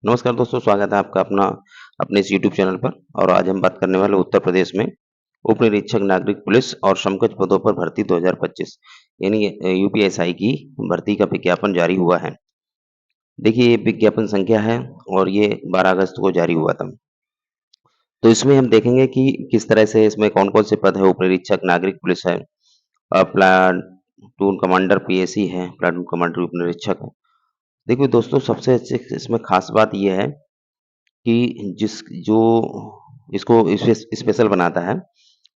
नमस्कार दोस्तों, स्वागत है आपका अपने इस यूट्यूब चैनल पर। और आज हम बात करने वाले उत्तर प्रदेश में उप निरीक्षक नागरिक पुलिस और समकक्ष पदों पर भर्ती 2025 यानी यूपीएसआई की भर्ती का विज्ञापन जारी हुआ है। देखिए, ये विज्ञापन संख्या है और ये 12 अगस्त को जारी हुआ था। तो इसमें हम देखेंगे कि किस तरह से इसमें कौन-कौन से पद है। उप निरीक्षक नागरिक पुलिस है, प्लाटून कमांडर पीएसी है, प्लाटून कमांडर उप निरीक्षक है। देखिए दोस्तों, सबसे अच्छी इसमें खास बात ये है कि जो इसको स्पेशल बनाता है,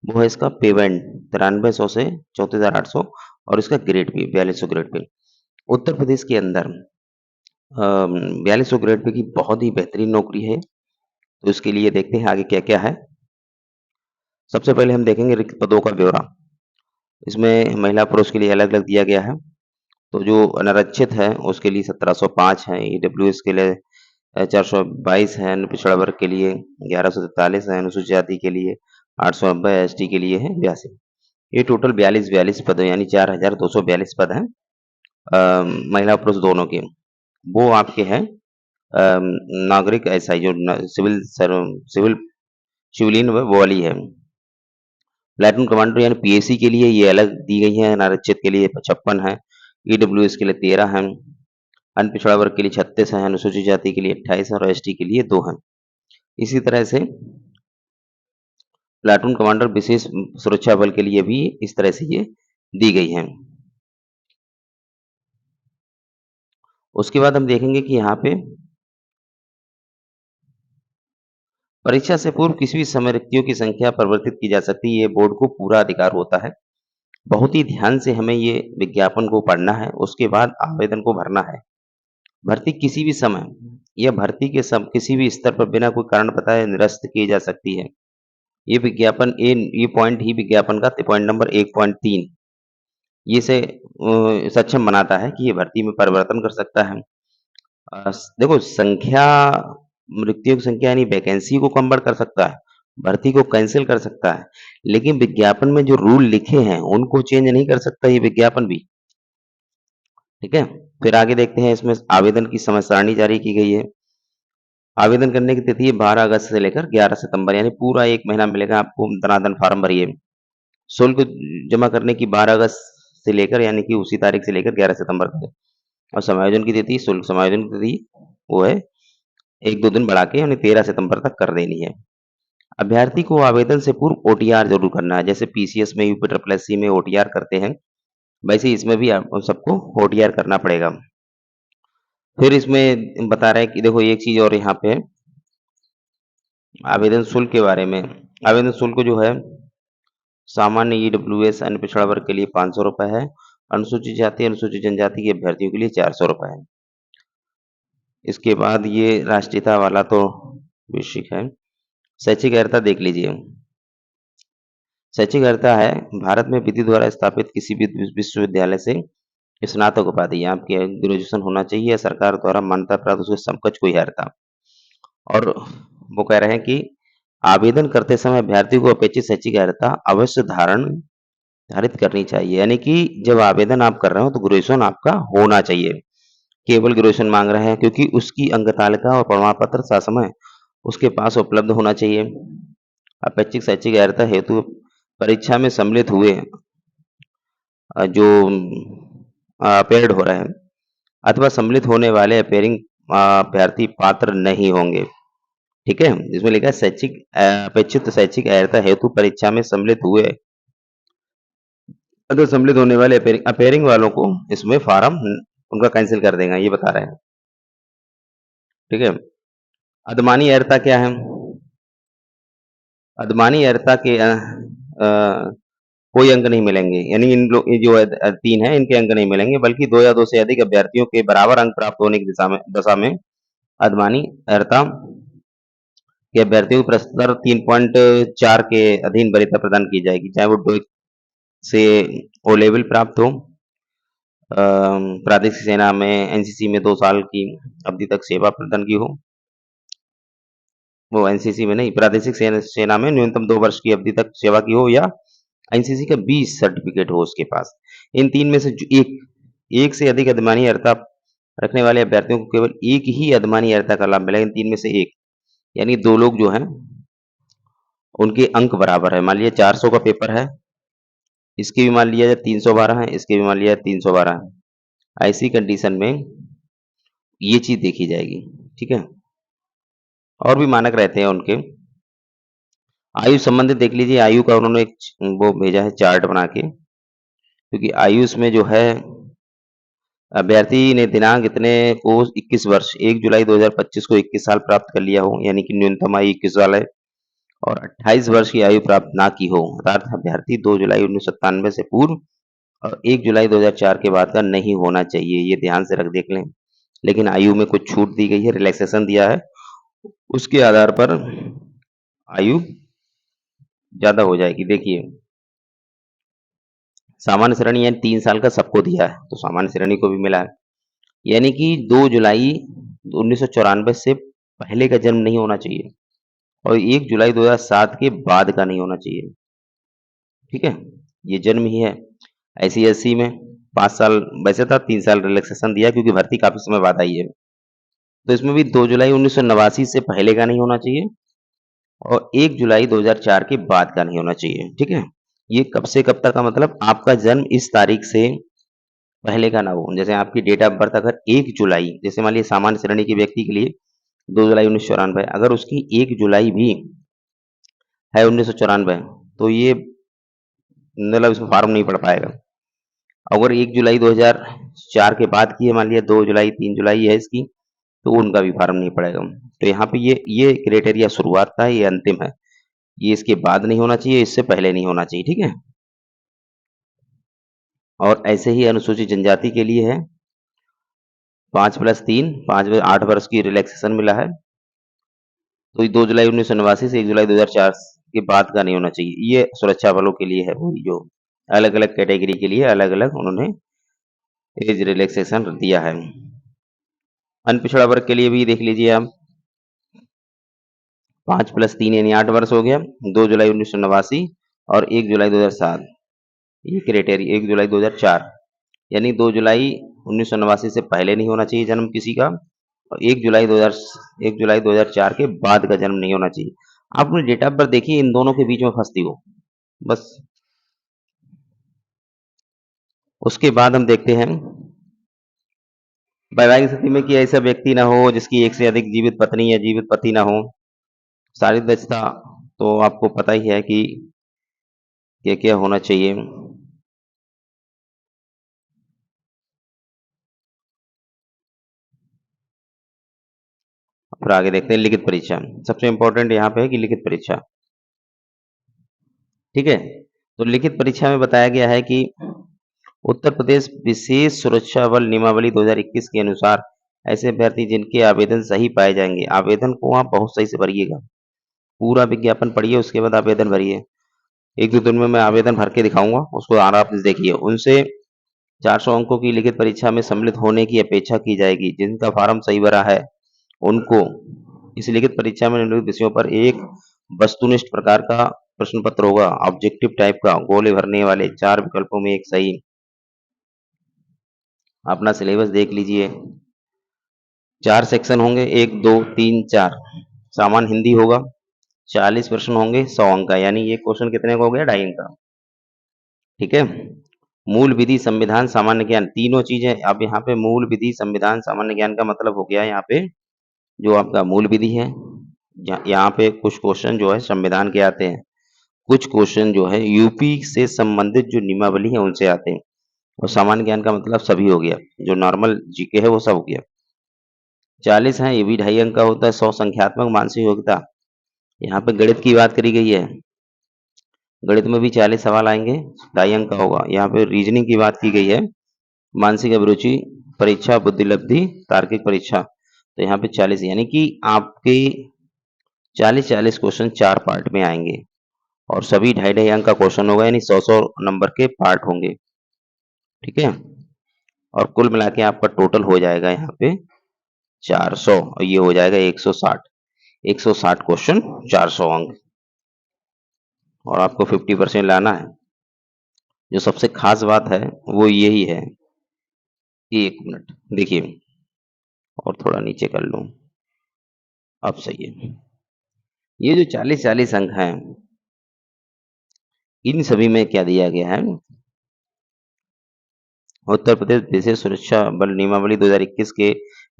वो है इसका पे बैंड 9300 से 34,800 और इसका grade pay 4200 grade pay. Uttar Pradesh के अंदर 4200 ग्रेड पे की बहुत ही बेहतरीन नौकरी है। तो इसके लिए देखते हैं आगे क्या-क्या है। सबसे पहले हम देखेंगे रिक्त पदों का ब्यौरा। इसमें महिला पुरुष के लिए अलग-अलग दिया गया है। तो जो अनारक्षित है उसके लिए 1705 है, ईडब्ल्यूएस के लिए 422 है, अन्य पिछड़ा वर्ग के लिए 1143 है, अनुसूचित जाति के लिए 890, एसटी के लिए है 82। ये टोटल 42 पद हैं, यानी 4242 पद हैं महिला पुरुष दोनों के। वो आपके हैं नागरिक एसआई जो सिविल सिविलियन वो वाली है। प्लेटून कमांडर यानी पीएसी के लिए ये अलग दी गई है, अनारक्षित के लिए 55 है, ईडब्ल्यूएस के लिए 13 है, अन्य पिछड़ा वर्ग के लिए 36 है, अनुसूचित जाति के लिए 28 है और एसटी के लिए 2 हैं। इसी तरह से प्लाटून कमांडर विशेष सुरक्षा बल के लिए भी इस तरह से ये दी गई हैं। उसके बाद हम देखेंगे कि यहाँ पे परीक्षा से पूर्व किसी भी समय रिक्तियों की संख्या परिवर्तित की जा सकती है। ये बोर्ड को पूरा अधिकार होता है। बहुत ही ध्यान से हमें ये विज्ञापन को पढ़ना है, उसके बाद आवेदन को भरना है। भर्ती किसी भी समय या भर्ती के किसी भी स्तर पर बिना कोई कारण बताए निरस्त की जा सकती है। ये पॉइंट ही विज्ञापन का पॉइंट नंबर 1.3 ये इसे सक्षम बनाता है कि ये भर्ती में परिवर्तन कर सकता है। देखो, रिक्तियों की संख्या यानी वैकेंसी को कम बढ़ कर सकता है, भर्ती को कैंसिल कर सकता है, लेकिन विज्ञापन में जो रूल लिखे हैं उनको चेंज नहीं कर सकता ये विज्ञापन भी। ठीक है? फिर आगे देखते हैं, इसमें आवेदन की समय सारणी जारी की गई है। आवेदन करने की तिथि है 12 अगस्त से लेकर 11 सितंबर, यानी पूरा 1 महीना मिलेगा आपको। दनादन फार्म भरिए। शुल्क जमा करने की 12 अगस्त से लेकर यानी कि उसी तारीख से लेकर 11 सितंबर तक। और समायोजन की तिथि, शुल्क समायोजन की तिथि वो है 1-2 दिन बढ़ा के यानी 13 सितंबर तक कर देनी है। अभ्यर्थी को आवेदन से पूर्व ओटीआर ज़रूर करना है। जैसे पीसीएस में, यूपी ट्रिपल एससी में ओटीआर करते हैं, वैसे ही इसमें भी आप सबको ओटीआर करना पड़ेगा। फिर इसमें बता रहा है कि देखो, एक चीज़ और यहाँ पे है, आवेदन शुल्क के बारे में। आवेदन शुल्क जो है सामान्य ईडब्ल्यूएस अन्य पिछड़ा वर्ग के लिए 500 रुपए है, अनुसूचित जाति, अनुसूचित जनजाति के अभ्यर्थियों के लिए 400 रुपए है। इसके बाद ये राष्ट्रीयता वाला तो बेसिक है। शैक्षिक अर्हता देख लीजिए। शैक्षिक अर्हता है भारत में विधि द्वारा स्थापित किसी भी विश्वविद्यालय से स्नातक उपाधि आपके ग्रेजुएशन होना चाहिए, सरकार द्वारा मान्यता प्राप्त उसके समकक्ष कोई अर्हता। और वो कह रहे हैं कि आवेदन करते समय अभ्यर्थी को अपेक्षित शैक्षिक अर्हता अवश्य धारित करनी चाहिए। यानी कि जब आवेदन आप कर रहे हो तो ग्रेजुएशन आपका होना चाहिए। केवल ग्रेजुएशन मांग रहे हैं क्योंकि उसकी अंक तालिका और प्रमाण पत्र ससमय उसके पास उपलब्ध होना चाहिए। अपेक्षित शैक्षिक अर्हता हेतु परीक्षा में सम्मिलित हुए जो अपेयर्ड हो रहे हैं अथवा सम्मिलित होने वाले अपेयरिंग अभ्यर्थी पात्र नहीं होंगे। ठीक है? इसमें लिखा है अपेक्षित शैक्षिक अर्हता हेतु परीक्षा में सम्मिलित हुए अगर सम्मिलित होने वाले अपेयरिंग वालों को इसमें फॉर्म उनका कैंसिल कर देगा, ये बता रहे हैं। ठीक है? अधिमानी अर्हता क्या है? अधिमानी अर्हता के कोई अंक नहीं मिलेंगे, यानी इन लोग ये जो 3 है इनके अंक नहीं मिलेंगे, बल्कि 2 या 2 से अधिक अभ्यर्थियों के बराबर अंक प्राप्त होने की दशा में अधिमानी अर्हता के अभ्यर्थियों को प्रस्तर 3.4 के अधीन वरीयता प्रदान की जाएगी, चाहे वो DOIC से ओ लेवल प्राप्त हो, प्रादेशिक सेना में एनसीसी में 2 साल की अवधि तक सेवा प्रदान की हो, वो एनसीसी में नहीं, प्रादेशिक सेना में न्यूनतम 2 वर्ष की अवधि तक सेवा की हो, या एनसीसी का 20 सर्टिफिकेट हो उसके पास। इन 3 में से एक से अधिक अधिमानी अर्हता रखने वाले अभ्यर्थियों को केवल एक ही अधिमानी अर्हता का लाभ मिलेगा, इन 3 में से एक। यानी 2 लोग जो हैं, उनके अंक बराबर है। मान लीजिए 400 का पेपर है, इसके भी मान लिया जाए 312 है, इसके भी मान लिया जाए 312 है। ऐसी कंडीशन में ये चीज़ देखी जाएगी, ठीक है? और भी मानक रहते हैं उनके। आयु संबंधित देख लीजिए, आयु का उन्होंने एक वो भेजा है चार्ट बना के, क्योंकि आयुष में जो है अभ्यर्थी ने दिनांक इतने को 21 वर्ष 1 जुलाई 2025 को 21 साल प्राप्त कर लिया हो, यानी कि न्यूनतम आयु 21 साल है, और 28 वर्ष की आयु प्राप्त ना की हो, अर्थात अभ्यर्थी 2 जुलाई 1997 से पूर्व और 1 जुलाई 2004 के बाद का नहीं होना चाहिए। ये ध्यान से रख देख लें। लेकिन आयु में कुछ छूट दी गई है, रिलैक्सेशन दिया है, उसके आधार पर आयु ज़्यादा हो जाएगी। देखिए, सामान्य श्रेणी यानी 3 साल का सबको दिया है, तो सामान्य श्रेणी को भी मिला है। यानी कि 2 जुलाई 1994 से पहले का जन्म नहीं होना चाहिए और 1 जुलाई 2007 के बाद का नहीं होना चाहिए, ठीक है? ये जन्म ही है। एससी-एसटी में 5 साल वैसे था, 3 साल रिलैक्सेशन दिया क्योंकि भर्ती काफ़ी समय बाद आई है। तो इसमें भी 2 जुलाई 1989 से पहले का नहीं होना चाहिए और 1 जुलाई 2004 के बाद का नहीं होना चाहिए, ठीक है? ये कब से कब तक का मतलब आपका जन्म इस तारीख से पहले का ना हो। जैसे आपकी डेट ऑफ बर्थ अगर 1 जुलाई, जैसे मान लीजिए सामान्य श्रेणी के व्यक्ति के लिए 2 जुलाई 1994, अगर उसकी 1 जुलाई भी है 1994, तो ये मतलब इसमें फॉर्म नहीं पड़ पाएगा। अगर 1 जुलाई 2004 के बाद की है, मान लिया 2 जुलाई 3 जुलाई है इसकी, तो उनका भी फॉर्म नहीं पड़ेगा। तो यहाँ पे ये क्राइटेरिया शुरुआत का है, ये अंतिम है। ये इसके बाद नहीं होना चाहिए, इससे पहले नहीं होना चाहिए, ठीक है? और ऐसे ही अनुसूचित जनजाति के लिए है 5+3 5 8 वर्ष की रिलैक्सेशन मिला है। तो 2 जुलाई 1989 से 1 जुलाई 2004 के बाद का नहीं होना चाहिए। ये सुरक्षा बलों के लिए है, वो जो अलग-अलग कैटेगरी के लिए अलग-अलग उन्होंने एज रिलैक्सेशन दिया है। अनपिछड़ा वर्ग के लिए भी देख लीजिए आप, 5+3 यानी 8 वर्ष हो गया, 2 जुलाई 1989 और 1 जुलाई 2007। ये क्राइटेरिया 1 जुलाई 2004 यानी 2 जुलाई 1989 से पहले नहीं होना चाहिए जन्म किसी का और 1 जुलाई 2004 के बाद का जन्म नहीं होना चाहिए। आपने डेट ऑफ बर्थ देखिए, इन दोनों के बीच में फंसती हो बस। उसके बाद हम देखते हैं वैवाहिक स्थिति में कि ऐसा व्यक्ति ना हो जिसकी एक से अधिक जीवित पत्नी या जीवित पति ना हो। शारीरिक दक्षता तो आपको पता ही है कि क्या-क्या होना चाहिए। फिर आगे देखते हैं लिखित परीक्षा। सबसे इम्पोर्टेंट यहाँ पे है कि लिखित परीक्षा, ठीक है? तो लिखित परीक्षा में बताया गया है कि उत्तर प्रदेश विशेष सुरक्षा बल नियमावली 2021 के अनुसार ऐसे अभ्यर्थी जिनके आवेदन सही पाए जाएंगे, आवेदन को आप बहुत सही से भरिएगा। पूरा विज्ञापन पढ़िए, उसके बाद आवेदन भरिए। 1-2 दिन में मैं आवेदन भर के दिखाऊंगा, उसको आराम से देखिए। उनसे 400 अंकों की लिखित परीक्षा में सम्मिलित होने की अपेक्षा की जाएगी। जिनका फार्म सही भरा है उनको इस लिखित परीक्षा में निम्नलिखित विषयों पर एक वस्तुनिष्ठ प्रकार का प्रश्न पत्र होगा, ऑब्जेक्टिव टाइप का, गोले भरने वाले 4 विकल्पों में एक सही। अपना सिलेबस देख लीजिए, 4 सेक्शन होंगे, 1 2 3 4। सामान्य हिंदी होगा, 40 प्रश्न होंगे, 100 अंक का, यानी ये क्वेश्चन कितने का हो गया, 2.5 अंक का, ठीक है? मूल विधि, संविधान, सामान्य ज्ञान, तीनों चीजें। अब यहाँ पे मूल विधि, संविधान, सामान्य ज्ञान का मतलब हो गया यहाँ पे जो आपका मूल विधि है। यहाँ पे कुछ क्वेश्चन जो है संविधान के आते हैं, कुछ क्वेश्चन जो है यूपी से संबंधित जो नियमावली है उनसे आते हैं। और सामान्य ज्ञान का मतलब सभी हो गया, जो नॉर्मल जीके है वो सब हो गया। 40 है, ये भी 2.5 अंक का होता है। 100 संख्यात्मक मानसिक योग्यता, यहाँ पे गणित की बात करी गई है। गणित में भी 40 सवाल आएंगे, 2.5 अंक का होगा। यहाँ पे रीजनिंग की बात की गई है, मानसिक अभिरुचि परीक्षा, बुद्धिलब्धि, तार्किक परीक्षा, तो यहाँ पे 40, यानी कि आपके 40-40 क्वेश्चन 4 पार्ट में आएंगे और सभी 2.5-2.5 अंक का क्वेश्चन होगा, यानी 100-100 नंबर के पार्ट होंगे, ठीक है? और कुल मिला के आपका टोटल हो जाएगा यहाँ पे 400 और ये हो जाएगा 160। 160 क्वेश्चन, 400 अंक, और आपको 50% लाना है। जो सबसे खास बात है वो यही है कि 1 मिनट देखिए, और थोड़ा नीचे कर लूँ, अब सही है। ये जो 40-40 अंक हैं, इन सभी में क्या दिया गया है, उत्तर प्रदेश विशेष सुरक्षा बल नियमावली 2021 के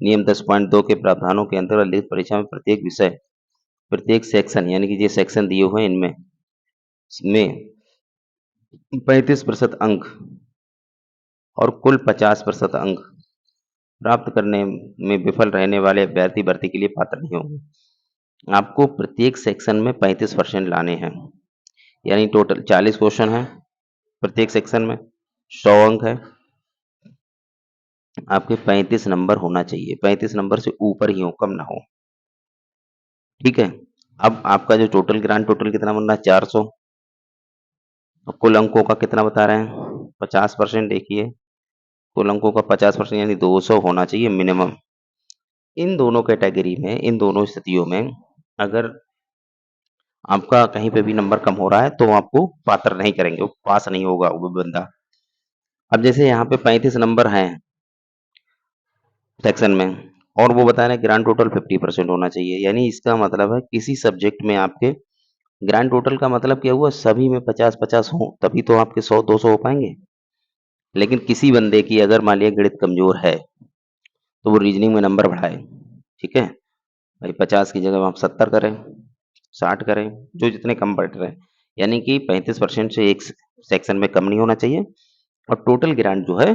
नियम 10.2 के प्रावधानों के अंतर्गत लिखित परीक्षा में प्रत्येक विषय, प्रत्येक सेक्शन यानी कि ये सेक्शन दिए हुए हैं इनमें में 35% अंक और कुल 50% अंक प्राप्त करने में विफल रहने वाले अभ्यर्थी भर्ती के लिए पात्र नहीं होंगे। आपको प्रत्येक सेक्शन में 35% लाने हैं, यानी टोटल 40 क्वेश्चन है प्रत्येक सेक्शन में, 100 अंक है, आपके 35 नंबर होना चाहिए, 35 नंबर से ऊपर ही हो, कम ना हो। ठीक है। अब आपका जो ग्रांड टोटल कितना बन रहा है, 400, और कुल अंकों का कितना बता रहे हैं, 50%। देखिए कुल अंकों का 50% यानी 200 होना चाहिए मिनिमम। इन दोनों कैटेगरी में, इन दोनों स्थितियों में अगर आपका कहीं पे भी नंबर कम हो रहा है तो आपको पात्र नहीं करेंगे, वो पास नहीं होगा वो बंदा। अब जैसे यहाँ पे 35 नंबर हैं सेक्शन में, और वो बता रहे हैं ग्रांड टोटल 50% होना चाहिए, यानी इसका मतलब है किसी सब्जेक्ट में आपके ग्रांड टोटल का मतलब क्या हुआ, सभी में 50-50 हो तभी तो आपके 100-200 हो पाएंगे। लेकिन किसी बंदे की अगर मान लिया गणित कमजोर है तो वो रीजनिंग में नंबर बढ़ाए, ठीक है भाई, 50 की जगह आप 70 करें, 60 करें, जो जितने कम बढ़ रहे हैं, यानी कि 35% से एक सेक्शन में कम नहीं होना चाहिए, और टोटल ग्रांट जो है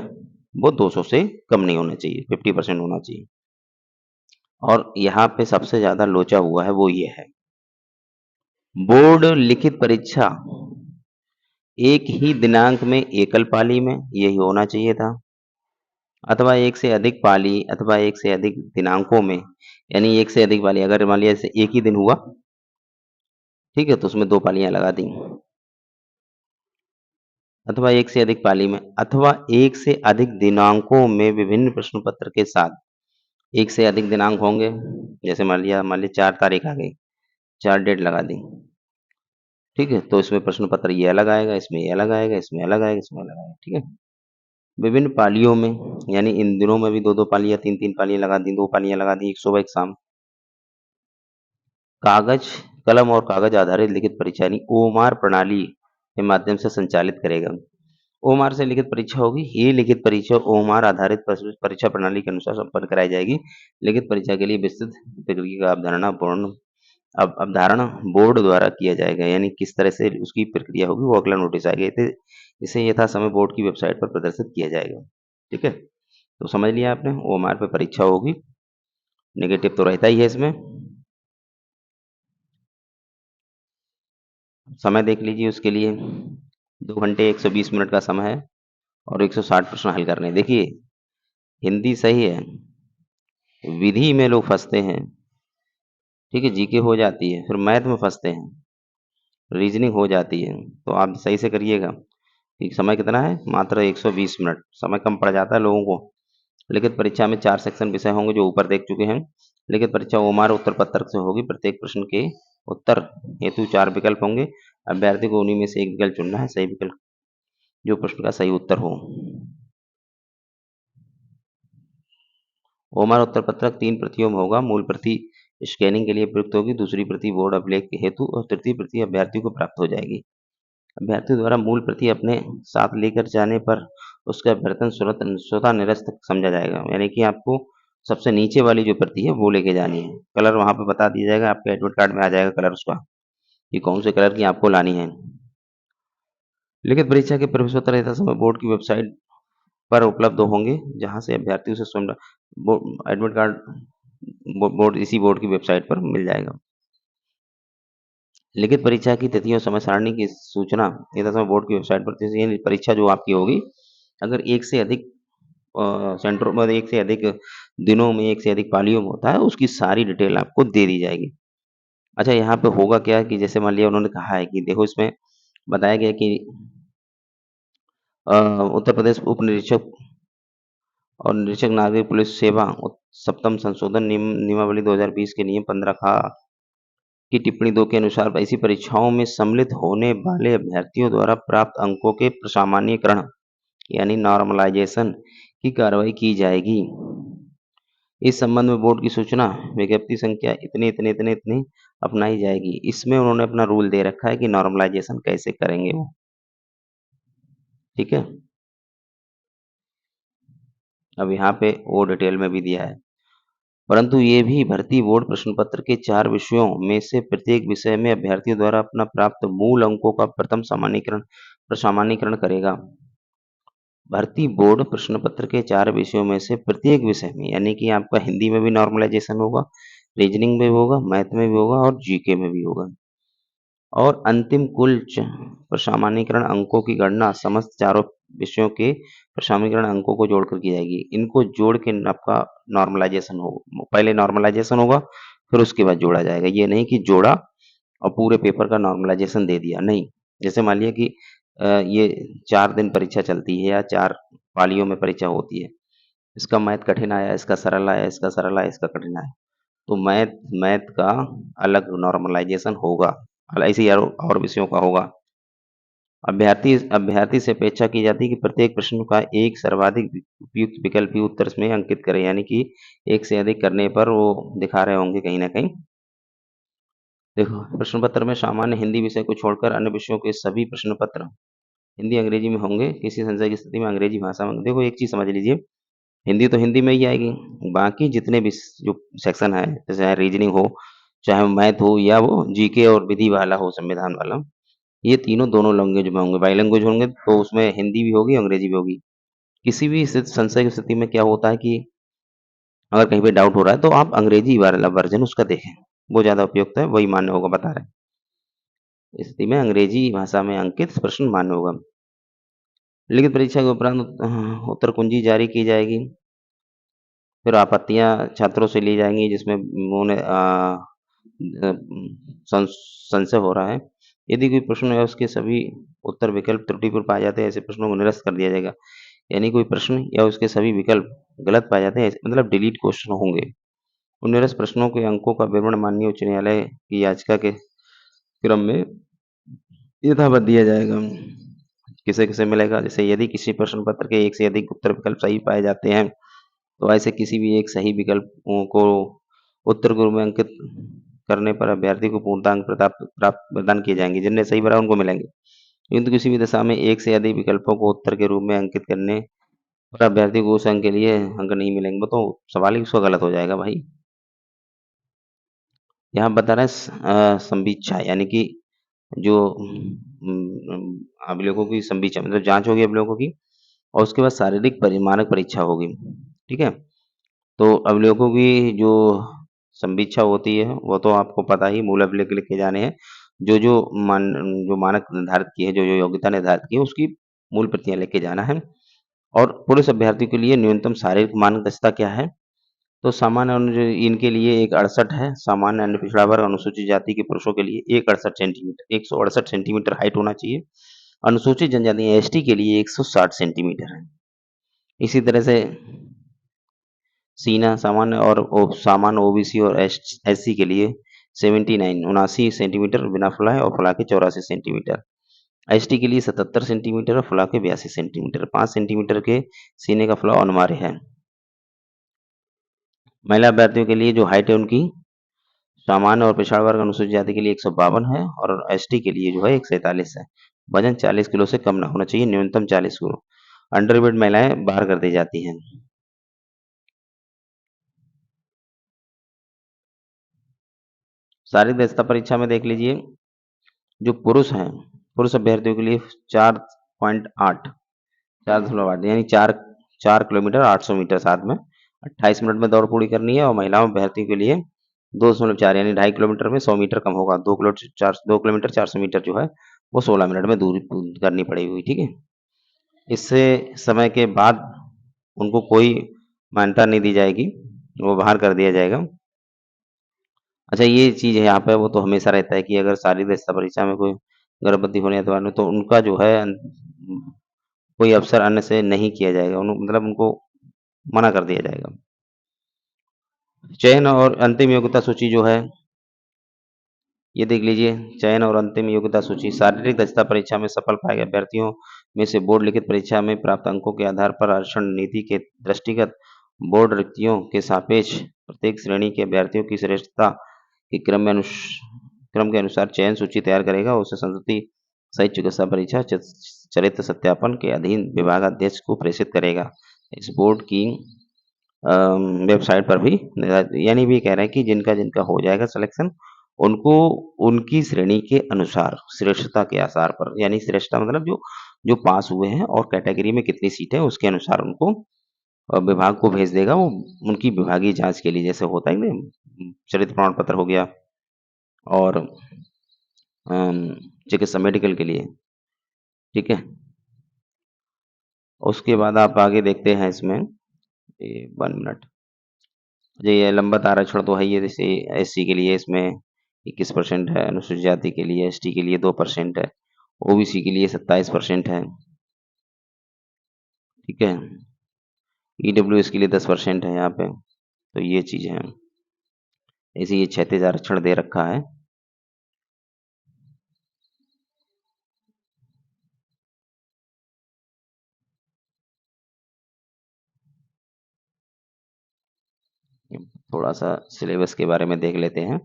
वो 200 से कम नहीं होना चाहिए, 50% होना चाहिए। और यहाँ पे सबसे ज्यादा लोचा हुआ है वो ये है, बोर्ड लिखित परीक्षा एक ही दिनांक में एकल पाली में, यही होना चाहिए था, अथवा एक से अधिक पाली अथवा एक से अधिक दिनांकों में, यानी एक से अधिक पाली, अगर मान लिया जैसे एक ही दिन हुआ, ठीक है, तो उसमें 2 पालियां लगा दी, अथवा एक से अधिक पाली में, अथवा एक से अधिक दिनांकों में विभिन्न प्रश्न पत्र के साथ, एक से अधिक दिनांक होंगे, जैसे मान लिया 4 तारीख आ गई, 4 डेट लगा दी, ठीक है, तो इसमें प्रश्न पत्र ये अलग आएगा, इसमें ये अलग आएगा, इसमें अलग आएगा, इसमें अलग आएगा, ठीक है। विभिन्न पालियों में, यानी इन दिनों में भी 2-2 पालियां, 3-3 पालियां लगा दी, 2 पालियां लगा दी, एक सुबह एक शाम। कागज कलम और कागज आधारित लिखित परीक्षा यानी ओमार प्रणाली के माध्यम से संचालित करेगा। ओमार से लिखित परीक्षा होगी, ये लिखित परीक्षा ओमार आधारित परीक्षा प्रणाली के अनुसार संपन्न कराई जाएगी। लिखित परीक्षा के लिए विस्तृत प्रक्रिया का अवधारणा बोर्ड द्वारा किया जाएगा, यानी किस तरह से उसकी प्रक्रिया होगी वो अगला नोटिस आएगा, इसे यथा समय बोर्ड की वेबसाइट पर प्रदर्शित किया जाएगा। ठीक है, तो समझ लिया आपने, ओमार पे परीक्षा होगी, नेगेटिव तो रहता ही है इसमें। समय देख लीजिए, उसके लिए 2 घंटे 120 मिनट का समय है और 160 प्रश्न हल करने हैं। देखिए हिंदी सही है, विधि में लोग फंसते हैं, ठीक है, जीके हो जाती है, फिर मैथ में फंसते हैं, रीजनिंग हो जाती है, तो आप सही से करिएगा। कि समय कितना है, मात्र 120 मिनट, समय कम पड़ जाता है लोगों को। लिखित परीक्षा में 4 सेक्शन विषय होंगे जो ऊपर देख चुके हैं। लिखित परीक्षा ओमार उत्तर पत्रक से होगी, प्रत्येक प्रश्न के उत्तर हेतु 4 विकल्प होंगे, अभ्यर्थी को उन्हीं में से एक विकल्प चुनना है, सही विकल्प जो प्रश्न का सही उत्तर हो। ओमार उत्तर पत्रक 3 प्रतियों में होगा, मूल प्रति स्कैनिंग के लिए प्रयुक्त होगी, दूसरी प्रति बोर्ड अभिलेख के हेतु और तृतीय प्रति अभ्यर्थी को प्राप्त हो जाएगी। अभ्यर्थी द्वारा मूल प्रति अपने साथ लेकर जाने पर उसका अभ्यर्थन स्वतः निरस्त समझा जाएगा, यानी कि आपको सबसे नीचे वाली जो प्रति है वो लेके जानी है। कलर वहां पे बता दिया जाएगा, आपके एडमिट कार्ड में आ जाएगा कलर उसका, कि कौन से कलर की आपको लानी है। लिखित परीक्षा के प्रवेशोत्तर यथा समय बोर्ड की वेबसाइट पर उपलब्ध होंगे, जहां से अभ्यर्थी उसे स्वयं एडमिट कार्ड बोर्ड इसी बोर्ड की वेबसाइट पर मिल जाएगा। लिखित परीक्षा की तिथि और समय सारणी की सूचना यथा समय बोर्ड की वेबसाइट पर, जैसे ये परीक्षा जो आपकी होगी, अगर एक से अधिक सेंटरों में, एक से अधिक दिनों में, एक से अधिक पालियों में होता है, उसकी सारी डिटेल आपको दे दी जाएगी। अच्छा, यहाँ पे होगा क्या कि जैसे मान लिया उन्होंने कहा है कि देखो इसमें बताया गया कि उत्तर प्रदेश उप निरीक्षक और निरीक्षक नागरिक पुलिस सेवा सप्तम संशोधन नियमावली 2020 के नियम 15 खा की टिप्पणी 2 के अनुसार ऐसी परीक्षाओं में सम्मिलित होने वाले अभ्यर्थियों द्वारा प्राप्त अंकों के प्रसामान्यीकरण यानी नॉर्मलाइजेशन की कार्रवाई की जाएगी। इस संबंध में बोर्ड की सूचना विज्ञप्ति संख्या इतनी अपनाई जाएगी। इसमें उन्होंने अपना रूल दे रखा है कि नॉर्मलाइज़ेशन कैसे करेंगे वो, ठीक है? अब यहाँ पे वो डिटेल में भी दिया है। परंतु ये भी भर्ती बोर्ड प्रश्न पत्र के 4 विषयों में से प्रत्येक विषय में अभ्यर्थियों द्वारा अपना प्राप्त मूल अंकों का प्रथम सामान्यीकरण करेगा। भर्ती बोर्ड प्रश्न पत्र के 4 विषयों में से प्रत्येक विषय में, यानी कि आपका हिंदी में भी नॉर्मलाइज़ेशन होगा, रीजनिंग में भी होगा, मैथ में भी होगा और जीके में भी होगा। और अंतिम कुल प्रसामान्यीकरण अंकों की गणना समस्त चारों विषयों के प्रसामान्यीकरण अंकों को जोड़कर की जाएगी। इनको जोड़ के आपका नॉर्मलाइज़ेशन होगा। पहले नॉर्मलाइज़ेशन होगा, फिर उसके बाद जोड़ा जाएगा। ये नहीं कि जोड़ा और पूरे पेपर का नॉर्मलाइज़ेशन दे दिया, नहीं। जैसे मान लिया कि ये 4 दिन परीक्षा चलती है या 4 पालियों में परीक्षा होती है। इसका मैथ कठिन आया, इसका सरल आया, इसका सरल आया, इसका कठिन आया। तो मैथ मैथ का अलग नॉर्मलाइज़ेशन होगा, ऐसे ही और विषयों का होगा। अभ्यर्थी अभ्यर्थी से अपेक्षा की जाती है कि प्रत्येक प्रश्न का एक सर्वाधिक उपयुक्त विकल्प ही उत्तर में अंकित करें, यानी कि एक से अधिक करने पर वो दिखा रहे होंगे कहीं न कहीं। देखो, प्रश्न पत्र में सामान्य हिंदी विषय को छोड़कर अन्य विषयों के सभी प्रश्न पत्र हिंदी अंग्रेजी में होंगे। किसी संशय की स्थिति में अंग्रेजी भाषा में, देखो एक चीज़ समझ लीजिए, हिंदी तो हिंदी में ही आएगी, बाकी जितने भी जो सेक्शन है, जैसे चाहे रीजनिंग हो, चाहे मैथ हो या वो जीके और विधि वाला हो, संविधान वाला, ये तीनों दोनों लैंग्वेज में होंगे, बाइलैंग्वेज होंगे, तो उसमें हिंदी भी होगी, अंग्रेजी भी होगी। किसी भी संशय की स्थिति में क्या होता है कि अगर कहीं पे डाउट हो रहा है तो आप अंग्रेजी वाला वर्जन उसका देखें, वो ज़्यादा उपयुक्त है, वही मान्य होगा, बता रहे हैं। इस स्थिति में अंग्रेजी भाषा में अंकित प्रश्न मान्य होगा। लिखित परीक्षा के उपरांत उत्तर कुंजी जारी की जाएगी। फिर आपत्तियाँ छात्रों से ली जाएँगी जिसमें उन्हें संशय हो रहा है। यदि कोई प्रश्न है उसके सभी उत्तर विकल्प त्रुटिपूर्ण पाए जाते हैं, ऐसे प्रश्नों को निरस्त कर दिया जाएगा। यानी कोई प्रश्न या उसके सभी विकल्प गलत पाए जाते हैं, मतलब डिलीट क्वेश्चन होंगे। उन निरस्त प्रश्नों के अंकों का विवरण माननीय उच्च न्यायालय की याचिका के क्रम में यथावत दिया जाएगा। किसे-किसे मिलेगा? जैसे यदि किसी प्रश्न पत्र के एक से अधिक उत्तर विकल्प सही पाए जाते हैं, तो ऐसे किसी भी एक सही विकल्पों को उत्तर के रूप में अंकित करने पर अभ्यर्थी को पूर्णांक प्राप्त प्रदान किए जाएँगे। जिनने सही भरा उनको मिलेंगे। किंतु किसी भी दशा में एक से अधिक विकल्पों को उत्तर के रूप में अंकित करने पर अभ्यर्थी को उस अंक के लिए अंक नहीं मिलेंगे। वो तो सवाल ही उसका गलत हो जाएगा भाई। यहाँ बता रहा है संवीक्षा, यानी कि जो अभिलेखों की संवीक्षा, मतलब जाँच होगी अभिलेखों की, और उसके बाद शारीरिक मानक परीक्षा होगी। ठीक है? तो अभिलेखों की जो संवीक्षा होती है, वो तो आपको पता ही, मूल अभिलेख लिखे जाने हैं। जो जो मानक निर्धारित किए हैं, जो योग्यता निर्धारित की है, उसकी मूल प्रतियाँ लेके जाना है। और पुरुष अभ्यर्थियों के लिए न्यूनतम शारीरिक मानक दक्षता क्या है? तो सामान्य इनके लिए एक 68 है, सामान्य अन्य पिछड़ा वर्ग अनुसूचित जाति के पुरुषों के लिए एक 68 सेंटीमीटर, 168 सेंटीमीटर हाइट होना चाहिए। अनुसूचित जनजाति एसटी के लिए 160 सेंटीमीटर है। इसी तरह से सीना सामान्य और सामान्य ओबीसी और एससी के लिए 79 सेंटीमीटर बिना फुलाए और फुला के 84 सेंटीमीटर। एसटी के लिए 77 सेंटीमीटर और फुला के 82 सेंटीमीटर। 5 सेंटीमीटर के सीने का फुलाव अनिवार्य है। महिला अभ्यर्थियों के लिए जो हाइट है उनकी सामान्य और पिछड़ा वर्ग अनुसूचित जाति के लिए 152 है और एसटी के लिए जो है 143 है। वजन 40 किलो से कम ना होना चाहिए, न्यूनतम 40 किलो। अंडरवेट महिलाएं बाहर कर दी जाती हैं। शारीरिक दक्षता परीक्षा में देख लीजिए, जो पुरुष हैं, पुरुष अभ्यर्थियों के लिए 4.8 4.8 यानी 4 किलोमीटर 800 मीटर साथ में 28 मिनट में दौड़ पूरी करनी है, और महिलाओं अभ्यर्थियों के लिए 2.4 यानी 2.5 किलोमीटर में 100 मीटर कम होगा। 2 किलोमीटर 400 मीटर जो है वो 16 मिनट में दूरी करनी पड़ेगी। ठीक है? इससे समय के बाद उनको कोई मान्यता नहीं दी जाएगी, वो बाहर कर दिया जाएगा। अच्छा, ये चीज़ है यहाँ पे, वो तो हमेशा रहता है कि अगर शारीरिक दक्षता परीक्षा में कोई गर्भवती होने के बाद तो उनका जो है कोई अवसर अन्य से नहीं किया जाएगा, मतलब उनको मना कर दिया जाएगा। चयन और अंतिम योग्यता सूची जो है, ये देख लीजिए। चयन और अंतिम योग्यता सूची। शारीरिक दक्षता परीक्षा में सफल पाए गए अभ्यर्थियों में से बोर्ड लिखित परीक्षा में प्राप्त अंकों के आधार पर आरक्षण नीति के दृष्टिगत बोर्ड रिक्तियों के सापेक्ष प्रत्येक श्रेणी के अभ्यर्थियों की श्रेष्ठता के क्रम के अनुसार चयन सूची तैयार करेगा। उसे संस्कृति सहित चिकित्सा परीक्षा चरित्र सत्यापन के अधीन विभागाध्यक्ष को प्रेषित करेगा। इस बोर्ड की वेबसाइट पर भी यानी भी कह रहे हैं कि जिनका जिनका हो जाएगा सिलेक्शन, उनको उनकी श्रेणी के अनुसार श्रेष्ठता के आधार पर, यानी श्रेष्ठता मतलब जो जो पास हुए हैं और कैटेगरी में कितनी सीट है उसके अनुसार उनको विभाग को भेज देगा। वो उनकी विभागीय जांच के लिए, जैसे होता है ना चरित्र प्रमाण पत्र हो गया और चिकित्सा मेडिकल के लिए, ठीक है। उसके बाद आप आगे देखते हैं इसमें 1 मिनट। ये लंबत आरक्षण तो है ही है, जैसे एससी के लिए इसमें 21% है, अनुसूचित जाति के लिए, एसटी के लिए 2% है, ओबीसी के लिए 27% है, ठीक है। ईडब्ल्यूएस के लिए 10% है यहाँ पे। तो ये चीज़ है, ऐसे ये क्षैतिज आरक्षण दे रखा है। थोड़ा सा सिलेबस के बारे में देख लेते हैं।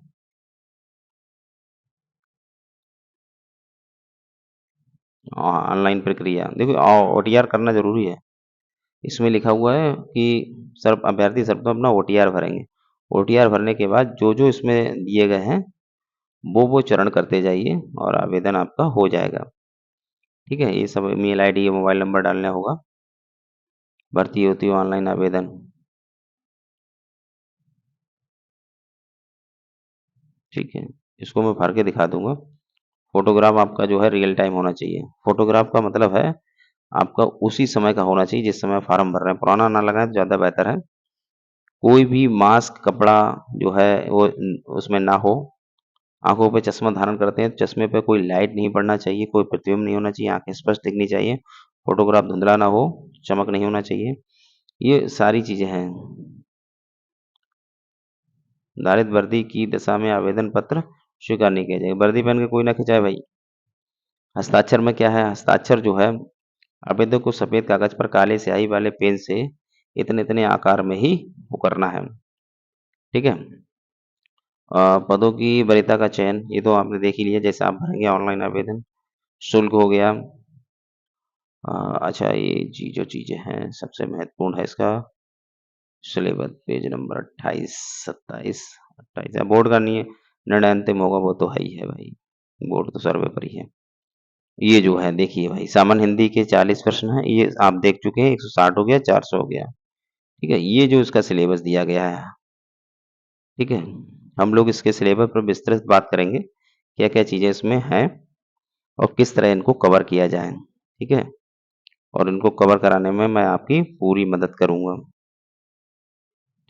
ऑनलाइन प्रक्रिया देखो, ओटीआर करना जरूरी है। इसमें लिखा हुआ है कि सर्व अभ्यर्थी सर्वप्रथम अपना ओटीआर भरेंगे। ओटीआर भरने के बाद जो जो इसमें दिए गए हैं वो चरण करते जाइए और आवेदन आपका हो जाएगा, ठीक है। ये सब मेल आईडी मोबाइल नंबर डालना होगा। भर्ती होती है ऑनलाइन आवेदन, ठीक है। इसको मैं भर के दिखा दूंगा। फोटोग्राफ आपका जो है रियल टाइम होना चाहिए। फोटोग्राफ का मतलब है आपका उसी समय का होना चाहिए जिस समय फॉर्म भर रहे हैं। पुराना ना लगाएं तो ज़्यादा बेहतर है। कोई भी मास्क कपड़ा जो है वो उसमें ना हो। आंखों पे चश्मा धारण करते हैं, चश्मे पे कोई लाइट नहीं पड़ना चाहिए, कोई प्रतिबिंब नहीं होना चाहिए, आंखें स्पष्ट दिखनी चाहिए, फोटोग्राफ धुंधला ना हो, चमक नहीं होना चाहिए। ये सारी चीजें हैं। धारित वर्दी की दशा में आवेदन पत्र स्वीकार नहीं किया जाएगा। वर्दी पहन के कोई ना खिंचाए भाई। हस्ताक्षर में क्या है, हस्ताक्षर जो है आवेदक को सफेद कागज पर काले स्याही वाले पेन से इतने इतने आकार में ही वो करना है, ठीक है। पदों की वरीयता का चयन ये तो आपने देख ही लिया, जैसे आप भरेंगे ऑनलाइन आवेदन। शुल्क हो गया। अच्छा, ये जो चीजें हैं सबसे महत्वपूर्ण है इसका सिलेबस, पेज नंबर 28, 27, 28 बोर्ड का नहीं है, निर्णय अंतिम होगा वो तो है ही है भाई, बोर्ड तो सर्वे पर ही है। ये जो है देखिए भाई, सामान्य हिंदी के 40 प्रश्न है, ये आप देख चुके हैं। 160 हो गया, 400 हो गया, ठीक है। ये जो इसका सिलेबस दिया गया है, ठीक है। हम लोग इसके सिलेबस पर विस्तृत बात करेंगे, क्या क्या चीजें इसमें हैं और किस तरह इनको कवर किया जाए, ठीक है। और इनको कवर कराने में मैं आपकी पूरी मदद करूंगा,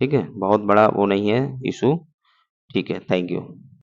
ठीक है। बहुत बड़ा वो नहीं है इशू, ठीक है। Thank you.